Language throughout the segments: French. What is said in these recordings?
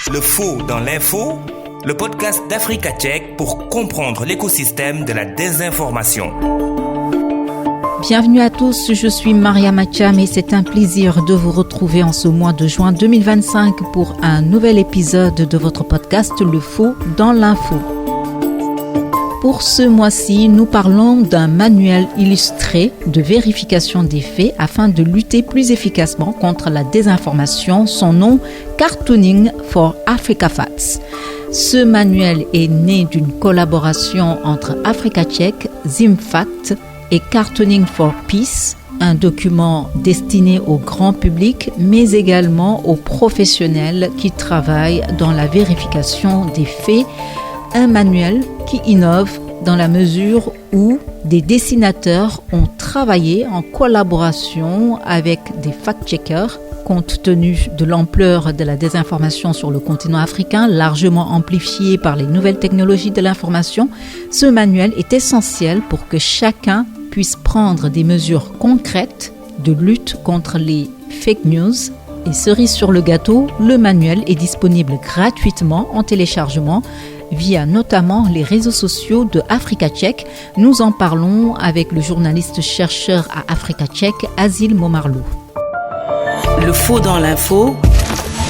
Le faux dans l'info, le podcast d'Africa Tchèque pour comprendre l'écosystème de la désinformation. Bienvenue à tous, je suis Maria Macham et c'est un plaisir de vous retrouver en ce mois de juin 2025 pour un nouvel épisode de votre podcast Le faux dans l'info. Pour ce mois-ci, nous parlons d'un manuel illustré de vérification des faits afin de lutter plus efficacement contre la désinformation. Son nom, Cartooning for Africa Facts. Ce manuel est né d'une collaboration entre Africa Tchèque, ZimFact et Cartooning for Peace, un document destiné au grand public, mais également aux professionnels qui travaillent dans la vérification des faits. Un manuel qui innove dans la mesure où des dessinateurs ont travaillé en collaboration avec des fact-checkers. Compte tenu de l'ampleur de la désinformation sur le continent africain, largement amplifiée par les nouvelles technologies de l'information, ce manuel est essentiel pour que chacun puisse prendre des mesures concrètes de lutte contre les fake news. Et cerise sur le gâteau, le manuel est disponible gratuitement en téléchargement via notamment les réseaux sociaux de Africa Tchèque. Nous en parlons avec le journaliste chercheur à Africa Tchèque, Asil Momarlou. Le faux dans l'info,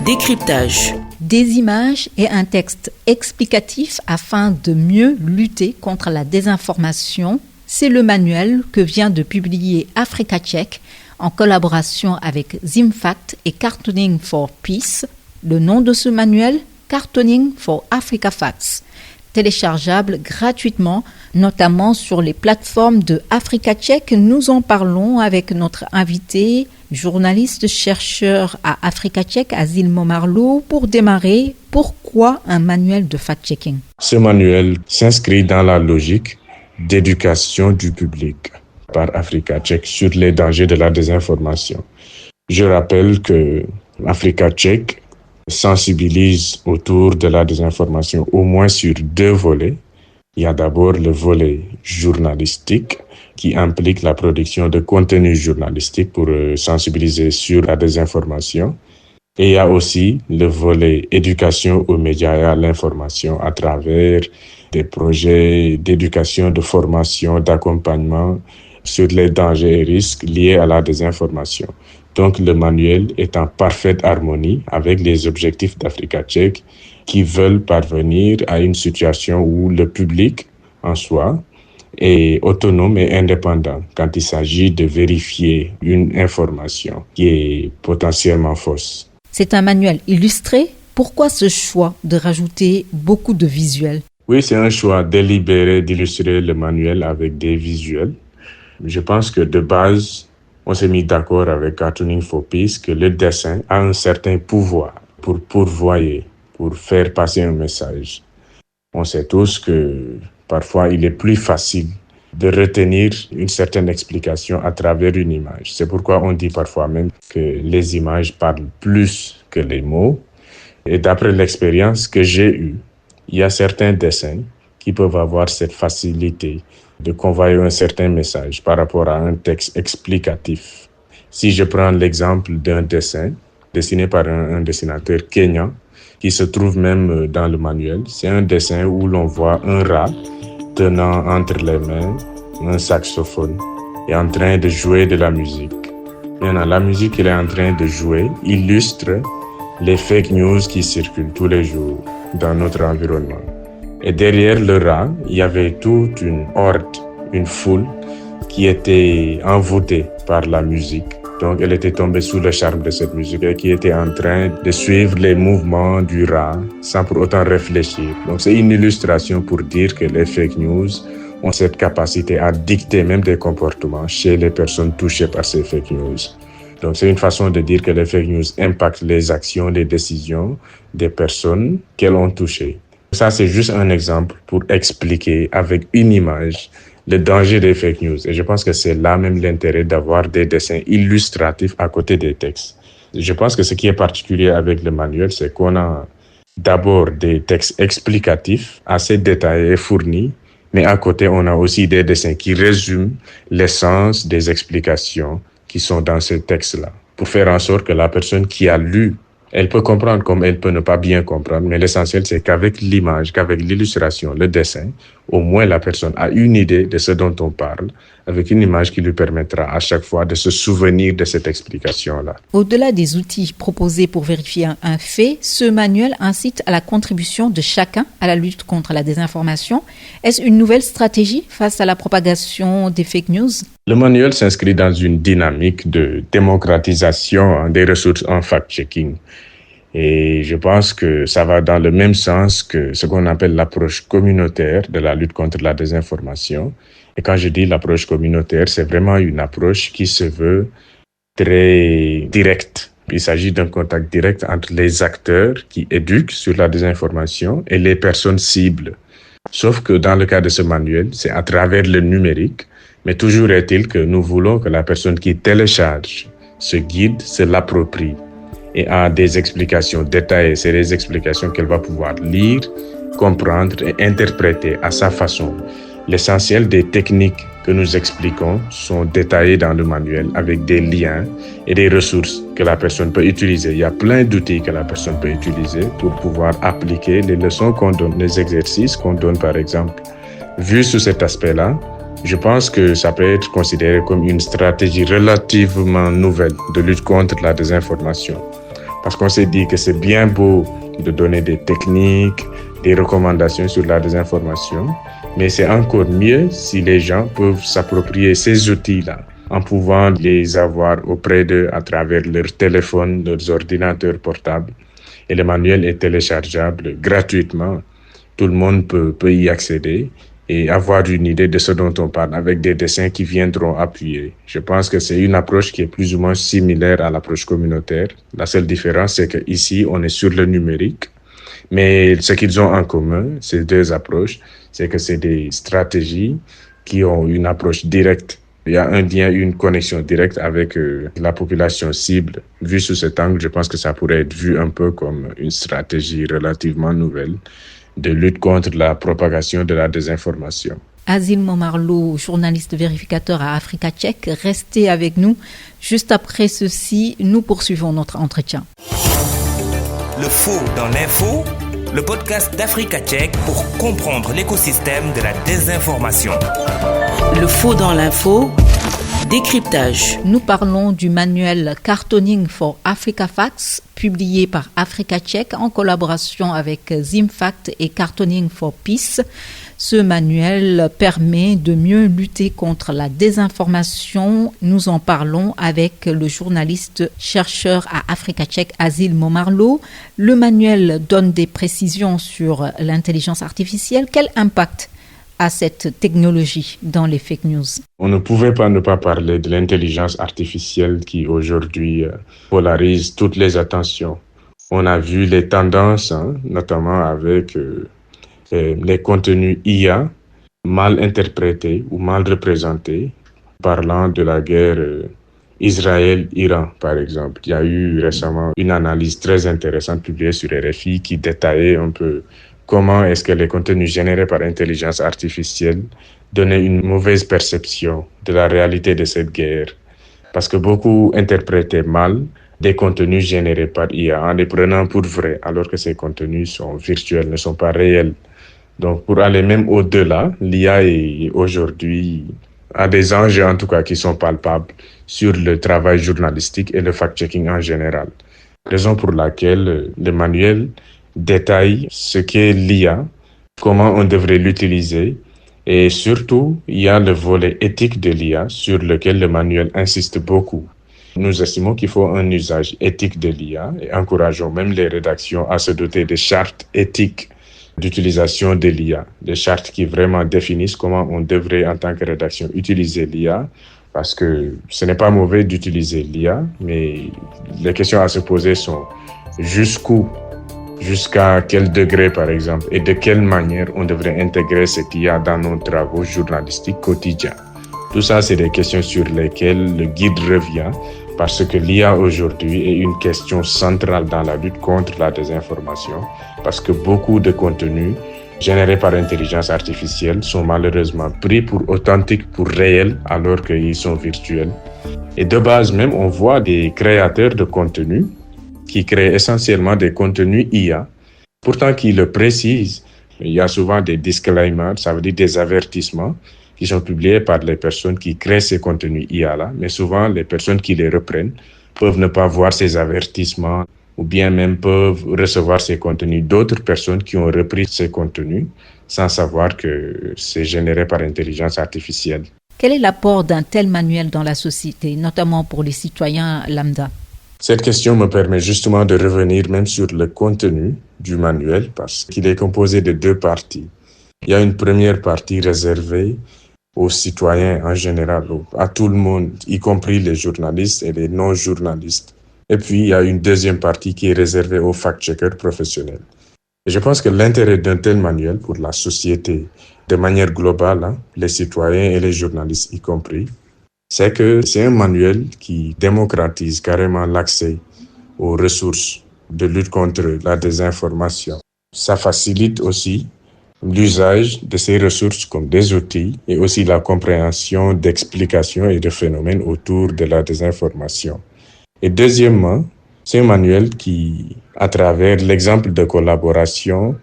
décryptage. Des images et un texte explicatif afin de mieux lutter contre la désinformation. C'est le manuel que vient de publier Africa Tchèque en collaboration avec ZimFact et Cartooning for Peace. Le nom de ce manuel, Cartooning for Africa Facts, téléchargeable gratuitement, notamment sur les plateformes de Africa Tchèque. Nous en parlons avec notre invité, journaliste chercheur à Africa Tchèque, Asil Momarlou. Pour démarrer, pourquoi un manuel de fact-checking? Ce manuel s'inscrit dans la logique d'éducation du public par Africa Tchèque sur les dangers de la désinformation. Je rappelle que Africa Tchèque sensibilise autour de la désinformation au moins sur deux volets. Il y a d'abord le volet journalistique qui implique la production de contenu journalistique pour sensibiliser sur la désinformation. Et il y a aussi le volet éducation aux médias et à l'information à travers des projets d'éducation, de formation, d'accompagnement sur les dangers et risques liés à la désinformation. Donc, le manuel est en parfaite harmonie avec les objectifs d'Africa Tchèque qui veulent parvenir à une situation où le public en soi est autonome et indépendant quand il s'agit de vérifier une information qui est potentiellement fausse. C'est un manuel illustré. Pourquoi ce choix de rajouter beaucoup de visuels? Oui, c'est un choix délibéré d'illustrer le manuel avec des visuels. Je pense que de base, on s'est mis d'accord avec Cartooning for Peace que le dessin a un certain pouvoir pour pourvoyer, pour faire passer un message. On sait tous que parfois il est plus facile de retenir une certaine explication à travers une image. C'est pourquoi on dit parfois même que les images parlent plus que les mots. Et d'après l'expérience que j'ai eue, il y a certains dessins qui peuvent avoir cette facilité de convoyer un certain message par rapport à un texte explicatif. Si je prends l'exemple d'un dessin dessiné par un dessinateur kényan qui se trouve même dans le manuel, c'est un dessin où l'on voit un rat tenant entre les mains un saxophone et en train de jouer de la musique. Maintenant, la musique qu'il est en train de jouer illustre les fake news qui circulent tous les jours dans notre environnement. Et derrière le rat, il y avait toute une horde, une foule qui était envoûtée par la musique. Donc, elle était tombée sous le charme de cette musique et qui était en train de suivre les mouvements du rat sans pour autant réfléchir. Donc, c'est une illustration pour dire que les fake news ont cette capacité à dicter même des comportements chez les personnes touchées par ces fake news. Donc, c'est une façon de dire que les fake news impactent les actions, les décisions des personnes qu'elles ont touchées. Ça, c'est juste un exemple pour expliquer avec une image le danger des fake news. Et je pense que c'est là même l'intérêt d'avoir des dessins illustratifs à côté des textes. Je pense que ce qui est particulier avec le manuel, c'est qu'on a d'abord des textes explicatifs assez détaillés et fournis, mais à côté, on a aussi des dessins qui résument l'essence des explications qui sont dans ces textes-là, pour faire en sorte que la personne qui a lu Elle peut comprendre comme elle peut ne pas bien comprendre, mais l'essentiel, c'est qu'avec l'image, qu'avec l'illustration, le dessin, au moins la personne a une idée de ce dont on parle, avec une image qui lui permettra à chaque fois de se souvenir de cette explication-là. Au-delà des outils proposés pour vérifier un fait, ce manuel incite à la contribution de chacun à la lutte contre la désinformation. Est-ce une nouvelle stratégie face à la propagation des fake news? Le manuel s'inscrit dans une dynamique de démocratisation des ressources en fact-checking. Et je pense que ça va dans le même sens que ce qu'on appelle l'approche communautaire de la lutte contre la désinformation. Et quand je dis l'approche communautaire, c'est vraiment une approche qui se veut très directe. Il s'agit d'un contact direct entre les acteurs qui éduquent sur la désinformation et les personnes cibles. Sauf que dans le cas de ce manuel, c'est à travers le numérique. Mais toujours est-il que nous voulons que la personne qui télécharge ce guide se l'approprie et a des explications détaillées. C'est des explications qu'elle va pouvoir lire, comprendre et interpréter à sa façon. L'essentiel des techniques que nous expliquons sont détaillées dans le manuel avec des liens et des ressources que la personne peut utiliser. Il y a plein d'outils que la personne peut utiliser pour pouvoir appliquer les leçons qu'on donne, les exercices qu'on donne par exemple. Vu sous cet aspect-là, je pense que ça peut être considéré comme une stratégie relativement nouvelle de lutte contre la désinformation. Parce qu'on s'est dit que c'est bien beau de donner des techniques, des recommandations sur la désinformation, mais c'est encore mieux si les gens peuvent s'approprier ces outils-là en pouvant les avoir auprès d'eux à travers leur téléphone, leurs ordinateurs portables. Et le manuel est téléchargeable gratuitement. Tout le monde peut y accéder et avoir une idée de ce dont on parle avec des dessins qui viendront appuyer. Je pense que c'est une approche qui est plus ou moins similaire à l'approche communautaire. La seule différence, c'est qu'ici, on est sur le numérique. Mais ce qu'ils ont en commun, ces deux approches, c'est que c'est des stratégies qui ont une approche directe. Il y a un lien, une connexion directe avec la population cible. Vu sous cet angle, je pense que ça pourrait être vu un peu comme une stratégie relativement nouvelle de lutte contre la propagation de la désinformation. Azil Momarlo, journaliste vérificateur à Africa Check, restez avec nous. Juste après ceci, nous poursuivons notre entretien. Le faux dans l'info, le podcast d'Africa Check pour comprendre l'écosystème de la désinformation. Le faux dans l'info, décryptage. Nous parlons du manuel Cartooning for Africa Facts, publié par Africa Check en collaboration avec Zimfact et Cartooning for Peace. Ce manuel permet de mieux lutter contre la désinformation. Nous en parlons avec le journaliste chercheur à Africa Check, Azil Momarlo. Le manuel donne des précisions sur l'intelligence artificielle. Quel impact a cette technologie dans les fake news? On ne pouvait pas ne pas parler de l'intelligence artificielle qui aujourd'hui polarise toutes les attentions. On a vu les tendances, notamment avec les contenus IA mal interprétés ou mal représentés, parlant de la guerre Israël-Iran, par exemple. Il y a eu récemment une analyse très intéressante publiée sur RFI qui détaillait un peu comment est-ce que les contenus générés par intelligence artificielle donnaient une mauvaise perception de la réalité de cette guerre. Parce que beaucoup interprétaient mal des contenus générés par IA en les prenant pour vrais, alors que ces contenus sont virtuels, ne sont pas réels. Donc, pour aller même au-delà, l'IA est aujourd'hui a des enjeux, en tout cas, qui sont palpables sur le travail journalistique et le fact-checking en général. Raison pour laquelle le manuel détaille ce qu'est l'IA, comment on devrait l'utiliser et surtout, il y a le volet éthique de l'IA sur lequel le manuel insiste beaucoup. Nous estimons qu'il faut un usage éthique de l'IA et encourageons même les rédactions à se doter de chartes éthiques d'utilisation de l'IA, des chartes qui vraiment définissent comment on devrait en tant que rédaction utiliser l'IA, parce que ce n'est pas mauvais d'utiliser l'IA, mais les questions à se poser sont jusqu'où, jusqu'à quel degré par exemple, et de quelle manière on devrait intégrer cette IA dans nos travaux journalistiques quotidiens. Tout ça, c'est des questions sur lesquelles le guide revient, parce que l'IA aujourd'hui est une question centrale dans la lutte contre la désinformation, parce que beaucoup de contenus générés par intelligence artificielle sont malheureusement pris pour authentiques, pour réels, alors qu'ils sont virtuels. Et de base même, on voit des créateurs de contenus qui crée essentiellement des contenus IA, pourtant qui le précisent. Il y a souvent des disclaimers, ça veut dire des avertissements qui sont publiés par les personnes qui créent ces contenus IA-là, mais souvent les personnes qui les reprennent peuvent ne pas voir ces avertissements ou bien même peuvent recevoir ces contenus d'autres personnes qui ont repris ces contenus sans savoir que c'est généré par intelligence artificielle. Quel est l'apport d'un tel manuel dans la société, notamment pour les citoyens lambda? Cette question me permet justement de revenir même sur le contenu du manuel parce qu'il est composé de 2 parties. Il y a une première partie réservée aux citoyens en général, à tout le monde, y compris les journalistes et les non-journalistes. Et puis, il y a une deuxième partie qui est réservée aux fact-checkers professionnels. Et je pense que l'intérêt d'un tel manuel pour la société, de manière globale, les citoyens et les journalistes y compris, c'est que c'est un manuel qui démocratise carrément l'accès aux ressources de lutte contre la désinformation. Ça facilite aussi l'usage de ces ressources comme des outils et aussi la compréhension d'explications et de phénomènes autour de la désinformation. Et deuxièmement, c'est un manuel qui, à travers l'exemple de collaboration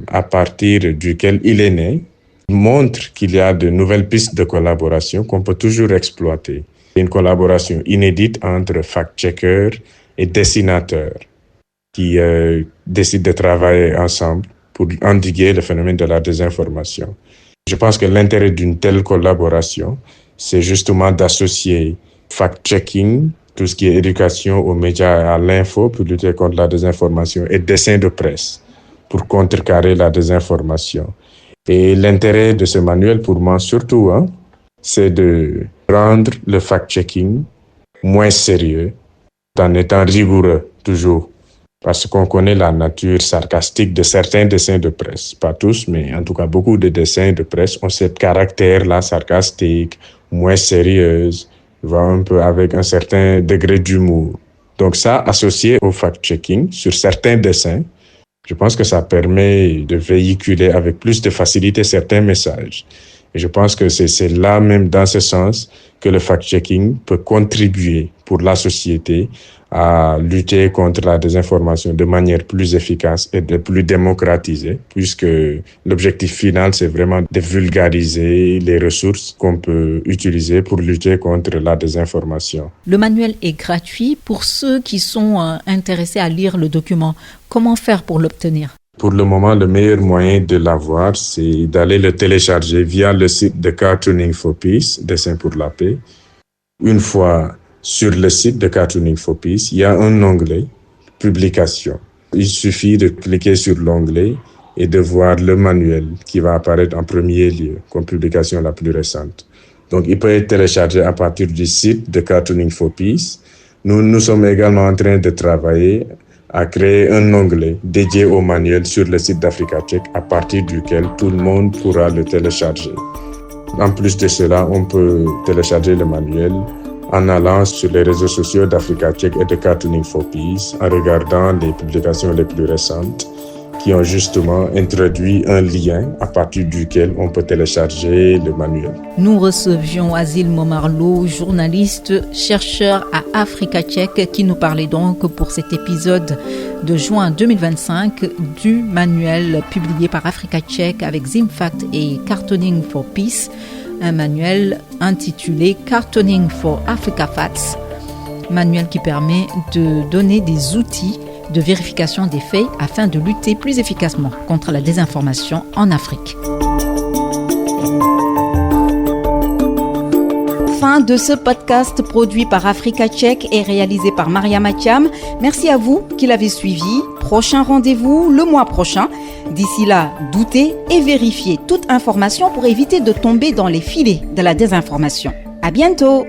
à partir duquel il est né, montre qu'il y a de nouvelles pistes de collaboration qu'on peut toujours exploiter. Une collaboration inédite entre fact-checkers et dessinateurs qui décident de travailler ensemble pour endiguer le phénomène de la désinformation. Je pense que l'intérêt d'une telle collaboration, c'est justement d'associer fact-checking, tout ce qui est éducation aux médias et à l'info pour lutter contre la désinformation et dessin de presse pour contrecarrer la désinformation. Et l'intérêt de ce manuel pour moi surtout, c'est de rendre le fact-checking moins sérieux en étant rigoureux toujours. Parce qu'on connaît la nature sarcastique de certains dessins de presse. Pas tous, mais en tout cas beaucoup de dessins de presse ont ce caractère-là sarcastique, moins sérieuse, un peu avec un certain degré d'humour. Donc ça, associé au fact-checking sur certains dessins, je pense que ça permet de véhiculer avec plus de facilité certains messages. Et je pense que c'est là même dans ce sens que le fact-checking peut contribuer pour la société à lutter contre la désinformation de manière plus efficace et de plus démocratisée, puisque l'objectif final, c'est vraiment de vulgariser les ressources qu'on peut utiliser pour lutter contre la désinformation. Le manuel est gratuit pour ceux qui sont intéressés à lire le document. Comment faire pour l'obtenir? Pour le moment, le meilleur moyen de l'avoir, c'est d'aller le télécharger via le site de Cartooning for Peace, Dessin pour la paix. Une fois sur le site de Cartooning for Peace, il y a un onglet « Publication ». Il suffit de cliquer sur l'onglet et de voir le manuel qui va apparaître en premier lieu comme publication la plus récente. Donc, il peut être téléchargé à partir du site de Cartooning for Peace. Nous sommes également en train de travailler à créer un onglet dédié au manuel sur le site d'Africa Check à partir duquel tout le monde pourra le télécharger. En plus de cela, on peut télécharger le manuel en allant sur les réseaux sociaux d'Africa Check et de Cartooning for Peace, en regardant les publications les plus récentes qui ont justement introduit un lien à partir duquel on peut télécharger le manuel. Nous recevions Azil Momarlo, journaliste, chercheur à Africa Check, qui nous parlait donc pour cet épisode de juin 2025 du manuel publié par Africa Check avec Zimfact et Cartooning for Peace, un manuel intitulé Cartooning for Africa Facts, manuel qui permet de donner des outils de vérification des faits afin de lutter plus efficacement contre la désinformation en Afrique. Fin de ce podcast produit par Africa Check et réalisé par Maria Mathiam. Merci à vous qui l'avez suivi. Prochain rendez-vous le mois prochain. D'ici là, doutez et vérifiez toute information pour éviter de tomber dans les filets de la désinformation. À bientôt!